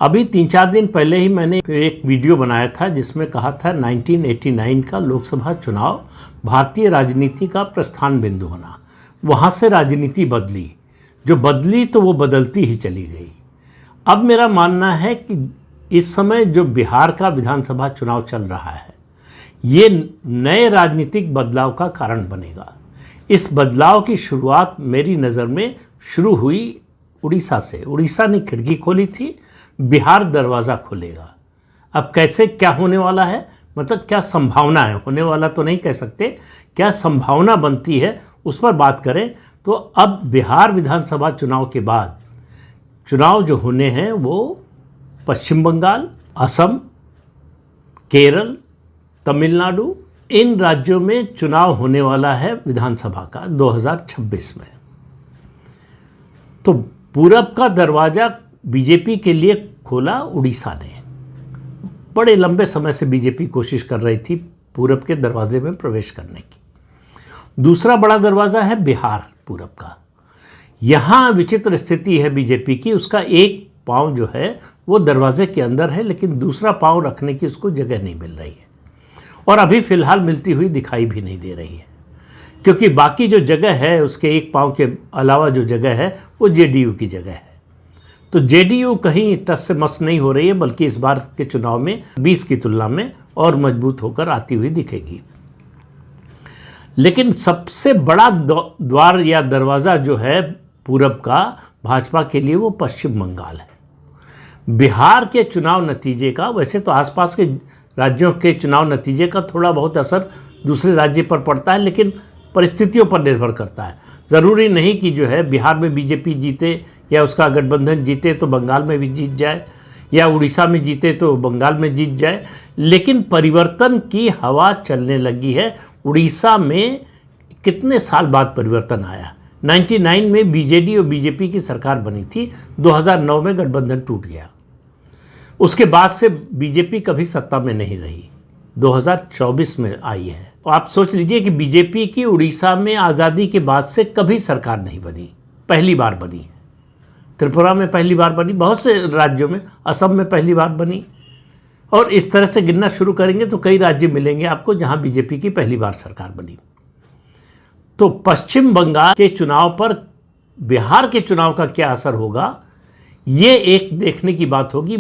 अभी 3-4 दिन पहले ही मैंने एक वीडियो बनाया था जिसमें कहा था 1989 का लोकसभा चुनाव भारतीय राजनीति का प्रस्थान बिंदु बना। वहाँ से राजनीति बदली, जो बदली तो वो बदलती ही चली गई। अब मेरा मानना है कि इस समय जो बिहार का विधानसभा चुनाव चल रहा है, ये नए राजनीतिक बदलाव का कारण बनेगा। इस बदलाव की शुरुआत मेरी नज़र में शुरू हुई उड़ीसा से। उड़ीसा ने खिड़की खोली थी, बिहार दरवाज़ा खोलेगा। अब कैसे क्या होने वाला है, मतलब क्या संभावना है, होने वाला तो नहीं कह सकते, क्या संभावना बनती है उस पर बात करें तो अब बिहार विधानसभा चुनाव के बाद चुनाव जो होने हैं वो पश्चिम बंगाल, असम, केरल, तमिलनाडु, इन राज्यों में चुनाव होने वाला है विधानसभा का 2026 में। तो पूरब का दरवाज़ा बीजेपी के लिए खोला उड़ीसा ने। बड़े लंबे समय से बीजेपी कोशिश कर रही थी पूरब के दरवाजे में प्रवेश करने की। दूसरा बड़ा दरवाज़ा है बिहार पूरब का। यहाँ विचित्र स्थिति है बीजेपी की, उसका एक पाँव जो है वो दरवाजे के अंदर है, लेकिन दूसरा पाँव रखने की उसको जगह नहीं मिल रही है और अभी फ़िलहाल मिलती हुई दिखाई भी नहीं दे रही है, क्योंकि बाकी जो जगह है उसके एक पाँव के अलावा जो जगह है वो जेडीयू की जगह है। तो जेडीयू कहीं टस से मस नहीं हो रही है, बल्कि इस बार के चुनाव में 20 की तुलना में और मजबूत होकर आती हुई दिखेगी। लेकिन सबसे बड़ा द्वार या दरवाज़ा जो है पूरब का भाजपा के लिए वो पश्चिम बंगाल है। बिहार के चुनाव नतीजे का, वैसे तो आसपास के राज्यों के चुनाव नतीजे का थोड़ा बहुत असर दूसरे राज्य पर पड़ता है, लेकिन परिस्थितियों पर निर्भर करता है। ज़रूरी नहीं कि जो है बिहार में बीजेपी जीते या उसका गठबंधन जीते तो बंगाल में भी जीत जाए, या उड़ीसा में जीते तो बंगाल में जीत जाए। लेकिन परिवर्तन की हवा चलने लगी है। उड़ीसा में कितने साल बाद परिवर्तन आया। 99 में बीजेडी और बीजेपी की सरकार बनी थी, 2009 में गठबंधन टूट गया। उसके बाद से बीजेपी कभी सत्ता में नहीं रही, 2024 में आई है। तो आप सोच लीजिए कि बीजेपी की उड़ीसा में आज़ादी के बाद से कभी सरकार नहीं बनी, पहली बार बनी है। त्रिपुरा में पहली बार बनी, बहुत से राज्यों में, असम में पहली बार बनी, और इस तरह से गिनना शुरू करेंगे तो कई राज्य मिलेंगे आपको जहां बीजेपी की पहली बार सरकार बनी। तो पश्चिम बंगाल के चुनाव पर बिहार के चुनाव का क्या असर होगा, ये एक देखने की बात होगी।